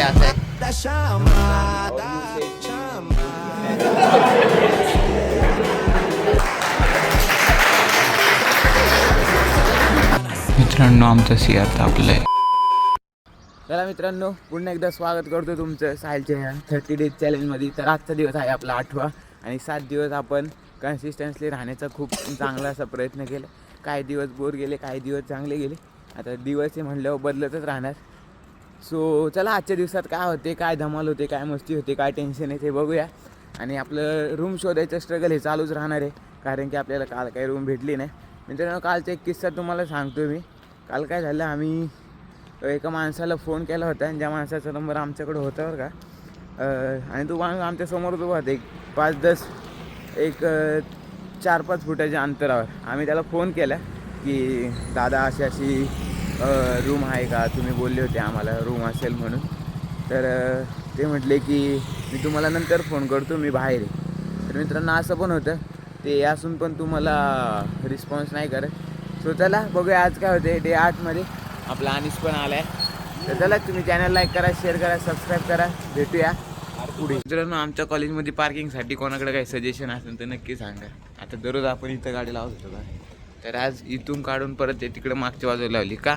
आता आहे मित्रांनो आमचं सियार तापलंय. चला मित्रांनो, पुन्हा एकदा स्वागत करतो तुमचं साहिलच्या ह्या 30 डेज चॅलेंजमध्ये. तर आजचा दिवस आहे आपला 8वा आणि 7 दिवस आपण कन्सिस्टन्सली राहण्याचा खूप चांगला असा प्रयत्न केला. काही दिवस बोर गेले, काही दिवस चांगले गेले. आता दिवस हे म्हणल्यावर बदलतच राहणार. सो चला आजच्या दिवसात काय होते, काय धमाल होते, काय मस्ती होते, काय टेन्शन आहे ते बघूया. आणि आपलं रूम शोधायचं स्ट्रगल हे चालूच राहणार आहे, कारण की आपल्याला काल काही रूम भेटली नाही. मित्रांनो, कालचा एक किस्सा तुम्हाला सांगतो मी. काल काय झालं, आम्ही एका माणसाला फोन केला होता आणि ज्या माणसाचा नंबर आमच्याकडे होता बरं का, आणि तो माणूस आमच्यासमोर उभा होता. एक 5-10 एक 4-5 फुटाच्या अंतरावर. आम्ही त्याला फोन केला की दादा अशी अशी रूम आहे का, तुम्ही बोलले होते आम्हाला रूम असेल म्हणून. तर ते म्हटले की मी तुम्हाला नंतर फोन करतो, मी बाहेर आहे. तर मित्रांनो, असं पण होतं, ते असून पण तुम्हाला रिस्पॉन्स नाही करत. सो चला बघूया आज काय होते. डे 8मध्ये आपला अनिश पण आला आहे. तर चला, तुम्ही चॅनल लाईक करा, शेअर करा, सबस्क्राईब करा. भेटूया पुढे. मित्रांनो, आमच्या कॉलेजमध्ये पार्किंगसाठी कोणाकडे काही सजेशन असेल तर नक्की सांगा. आता दररोज आपण इथं गाडी लावत होतो का, तर आज इथून काढून परत ते तिकडं मागच्या बाजूला लावली का,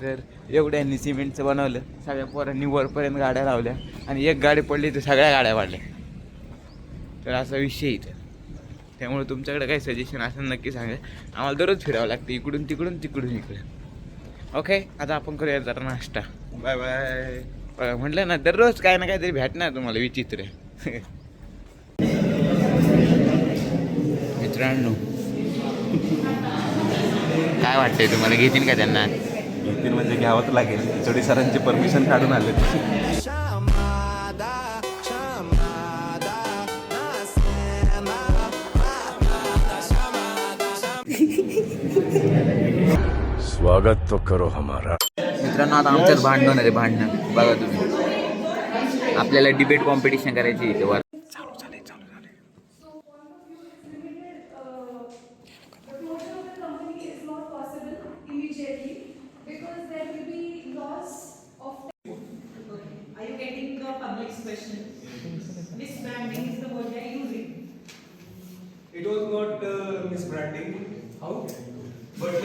तर एवढ्यांनी सिमेंटचं बनवलं. सगळ्या पोरांनी वरपर्यंत गाड्या लावल्या आणि एक गाडी पडली तर सगळ्या गाड्या वाढल्या. तर असा विषय इथं. त्यामुळे तुमच्याकडे काही सजेशन असेल नक्की सांगा. आम्हाला दररोज फिरावं लागतं, इकडून तिकडून तिकडून इकडे. ओके, आता आपण करूया जरा नाश्ता. Bye bye. म्हटलं ना, दररोज काय ना काहीतरी भेटणार तुम्हाला विचित्र. मित्रांनो, काय वाटतंय तुम्हाला, घेतील का त्यांना? घेतील म्हणजे घ्यावंच लागेल. चढी सरांची परमिशन काढून आले. स्वागत तो करो हमारा. मित्रांनो, आता आमच्यात भांडण आहे, भांडणं बघा तुम्ही. आपल्याला डिबेट कॉम्पिटिशन करायची इथे वर. Are you getting the public's question? Misbranding is the word they are using. It was not misbranding. How? But the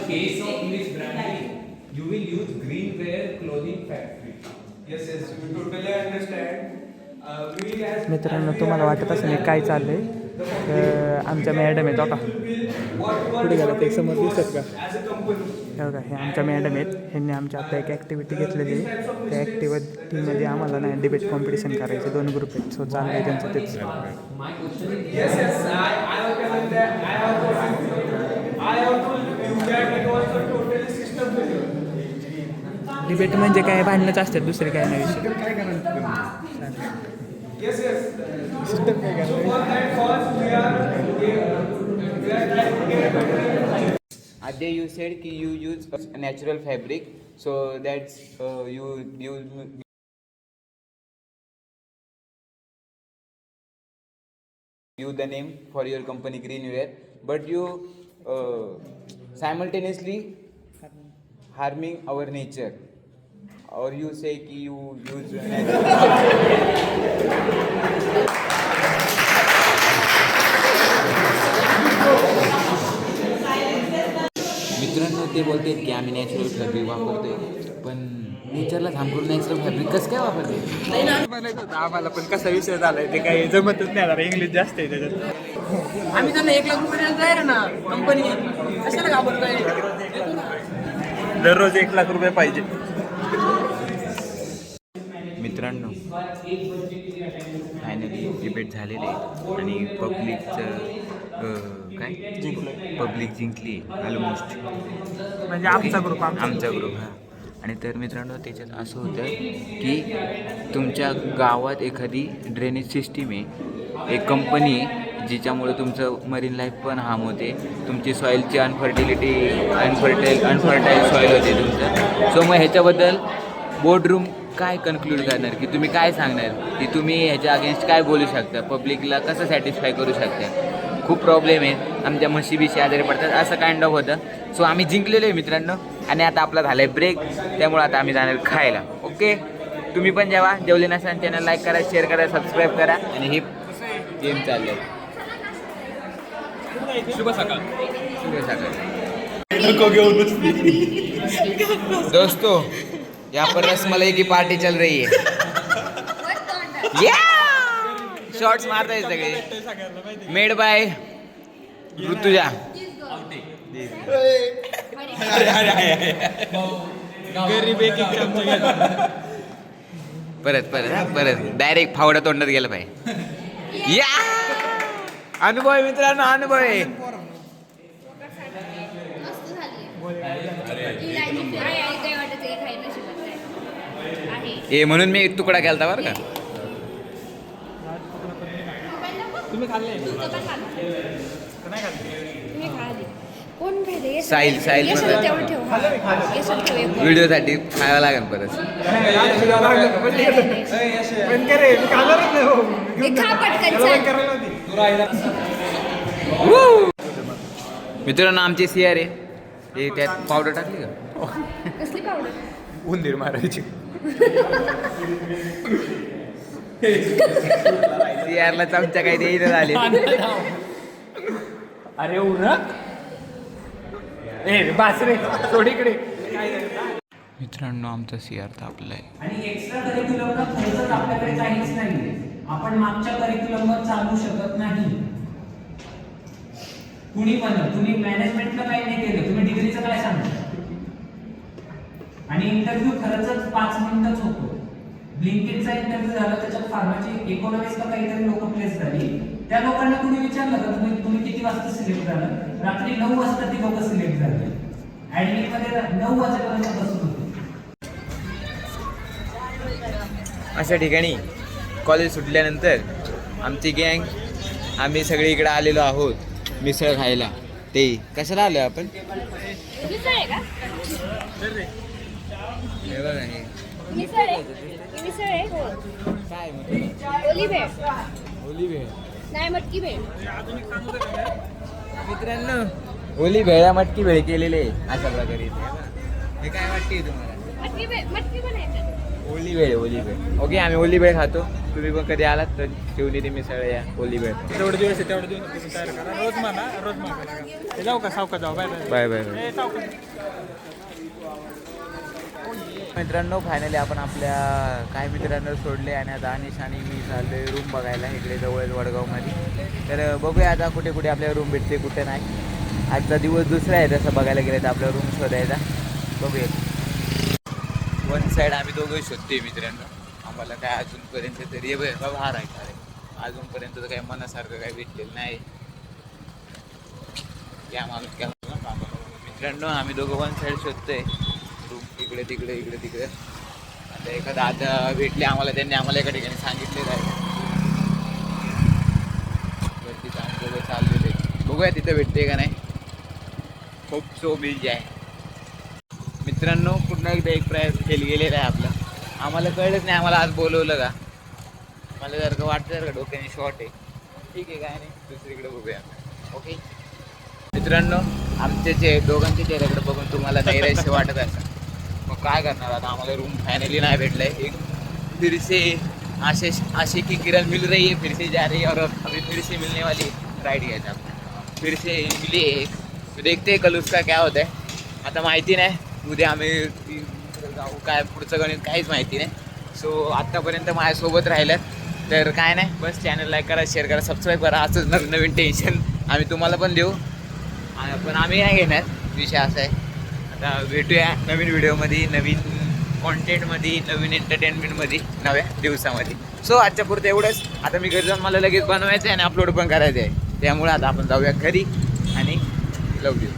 case of misbranding, you will use Greenwear Clothing Factory. Yes, we totally understand. We as मित्रांनो, तुम्हाला वाटत असेल काय चाललंय, आमच्या madam आहेत का पुढे गेला ते समोर दिसत का, हे बघा, हे आमच्या मॅडम आहेत. ह्यांनी आमच्या आता एक ॲक्टिव्हिटी घेतलेली आहे. त्या ॲक्टिव्हिटीमध्ये आम्हाला नाही डिबेट कॉम्पिटिशन करायचे. 2 ग्रुप आहेत. सो चाललं आहे त्यांचं तेच. yes, I have told that I have told you that it was a totally system failure. Debate म्हणजे काय, भांडणंच असतात, दुसरे काय नाही विषय. Yes. So for that cause we are trying to get better. Adya, you said ki you use a natural fabric, so that's you the name for your company Greenwear, but you simultaneously harming our nature, or you say ki you use मित्रांनो, ते बोलते की आम्ही natural fabric वापरतोय, पण नेचरला थांब करून natural fabric कसं काय वापरते? आम्हाला पण कसा विषय झालाय ते काही जमतच नाही. आता इंग्लिश जास्त आहे त्याच्यात. आम्ही त्यांना 1 लाख रुपये द्यायला ना, कंपनी कशाला घाबरतोय? दररोज 1 लाख रुपये पाहिजे. मित्रांनो, फायनली डिबेट झालेले आणि पब्लिक जिंकली ऑलमोस्ट. म्हणजे आमचा ग्रुप आमचा ग्रुप. हां. आणि तर मित्रांनो, त्याच्यात असं होतं की तुमच्या गावात एखादी ड्रेनेज सिस्टीम आहे, एक कंपनी आहे, जिच्यामुळे तुमचं मरीन लाईफ पण हार्म होते, तुमची सॉईलची अनफर्टाईल सॉईल होते तुमचं. सो मग ह्याच्याबद्दल बोर्डरूम काय कन्क्लूड करणार की तुम्ही काय सांगणार की तुम्ही ह्याच्या अगेन्स्ट काय बोलू शकता, पब्लिकला कसं सॅटिस्फाय करू शकता. खूप प्रॉब्लेम आहेत, आमच्या म्हशी आजारी पडतात असं काइंड ऑफ होतं. सो आम्ही जिंकलेलो आहे मित्रांनो आणि आता आपला झाला आहे ब्रेक, त्यामुळे आता आम्ही जाणार खायला. ओके, तुम्ही पण जेव्हा जेवले नसाल चॅनल लाईक करा, शेअर करा, सबस्क्राईब करा. आणि हे गेम चालले. शुभ सकाळ. दोस्तों यहाँ पर रसमलाई की पार्टी चल रही है. शॉर्ट्स मारता है सगळे. Made by Rutuja. परत डायरेक्ट फावडा तोंडात गेलं पाहिजे. या अनुभव आहे मित्रांनो, अनुभव आहे. म्हणून मी एक तुकडा केलता बरं का. साहिल व्हिडिओसाठी खायला लागेल परत. मित्रांनो आमची सिआर आहे, हे त्यात पावडर टाकली का? कसली पावडर? उंदीर मारायची. सिआरला चमचा काही देईन झाले. अरे उरक बासरे सोडीकडे. मित्रांनो आमचं सिआर तापलंय. आणि एक्स्ट्रा करिक्युलमला खर्चच आपल्याकडे काहीच नाही. आपण मागच्या करिक्युलमवर चालू शकत नाही. कुणी पण तुम्ही मॅनेजमेंटला काही नाही केलं, तुम्ही डिग्रीचं काय सांगता. आणि इंटरव्ह्यू खरंच 5 मिनिटच होतो. ब्लिंकिटचा इंटरव्ह्यू झाला, त्याच्यात फार्माची 19ला काहीतरी लोक प्लेस झाली. त्या लोकांना तुम्ही विचारलं का तुम्ही किती वाजता सिलेक्ट झालं? रात्री 9 वाजता ती लोक सिलेक्ट झाली. ऍडमिट मध्ये 9 वाजेपर्यंत बसून होते. अशा ठिकाणी कॉलेज सुटल्यानंतर आमची गँग आम्ही सगळे इकडे आलेलो आहोत मिसळ खायला. ते कशाला आलो आपण? मिसळ आहे का? हे बघा हे मिसळ आहे. मिसळ आहे हो. काय म्हणजे ओली भेळ. ओली भेळ नाही मटकी भेळ. मित्रांनो ओली भेळा मटकी भेळ केलेले अशा प्रकारे. हे काय वाटते तुम्हाला? मटकी भेळ, मटकी पण आहे. ओली भेळ. ओके, आम्ही ओली भेळ खातो. तुम्ही पण कधी आलात तर शिवनेरी मिसळ या ओली भेळ. तेवढे दिवस आहे तेवढे दिवस तयार करा. रोज मागा जाऊ का सावका जाऊ. Bye bye. मित्रांनो फायनली आपण आपल्या काही मित्रांना सोडले आणि आता अनिश आणि मी चाललोय रूम बघायला इकडे जवळच वडगावमध्ये. तर बघूया आता कुठे कुठे आपल्याला रूम भेटते कुठे नाही. आजचा दिवस दुसरा आहे तसं बघायला गेलं तर आपला रूम शोधायचा. बघूया. वन साईड आम्ही दोघंही शोधतोय मित्रांनो. आम्हाला काय अजूनपर्यंत तरी भार आहे का रे, अजूनपर्यंत तर काही मनासारखं काही भेटलेलं नाही. या माणूस काय मित्रांनो आम्ही दोघं वन साईड शोधतोय रूम. इकडे तिकडे आता एखादा आता भेटले आम्हाला, त्यांनी आम्हाला एका ठिकाणी सांगितलेलं आहे. तिथं आम्ही दोघं चाललेले. बघूया तिथं भेटते का नाही. खूप सो मिल जाय. मित्रांनो पुन्हा एकदा एक प्रयास फेल गेलेला आहे आपला. आम्हाला कळलंच नाही आम्हाला आज बोलवलं का. मला जर का वाटतं जर का डोक्याने शॉर्ट आहे. ठीक आहे काय नाही, दुसरीकडे बघूया. ओके मित्रांनो आमचे दोघांच्या चेहऱ्याकडे बघून तुम्हाला नैराश्य वाटत असं, मग काय करणार आता. आम्हाला रूम फायनली नाही भेटला आहे. एक फिर से आशे की किरण मिल रही है, फिर से जा रही है और अभी फिर से मिलने वाली राइड घ्यायचा. फिर से मिली एक, तो देखते कल उसका क्या होता है. आता माहिती नाही उद्या आम्ही जाऊ काय पुढचं गणित काहीच माहिती नाही. सो आत्तापर्यंत माझ्यासोबत राहिल्यात तर काय नाही, बस चॅनल लाईक करा, शेअर करा, सबस्क्राईब करा. असंच नवीन टेन्शन आम्ही तुम्हाला पण देऊ, पण आम्ही नाही घेणार. विषय असा आहे. आता भेटूया नवीन व्हिडिओमध्ये, नवीन कॉन्टेंटमध्ये, नवीन एंटरटेनमेंटमध्ये नव्या दिवसामध्ये. सो आजच्या पुरतं एवढंच. आता मी घरी जाऊन मला लगेच बनवायचं आहे आणि अपलोड पण करायचं आहे. त्यामुळे आता आपण जाऊया घरी आणि लव यू.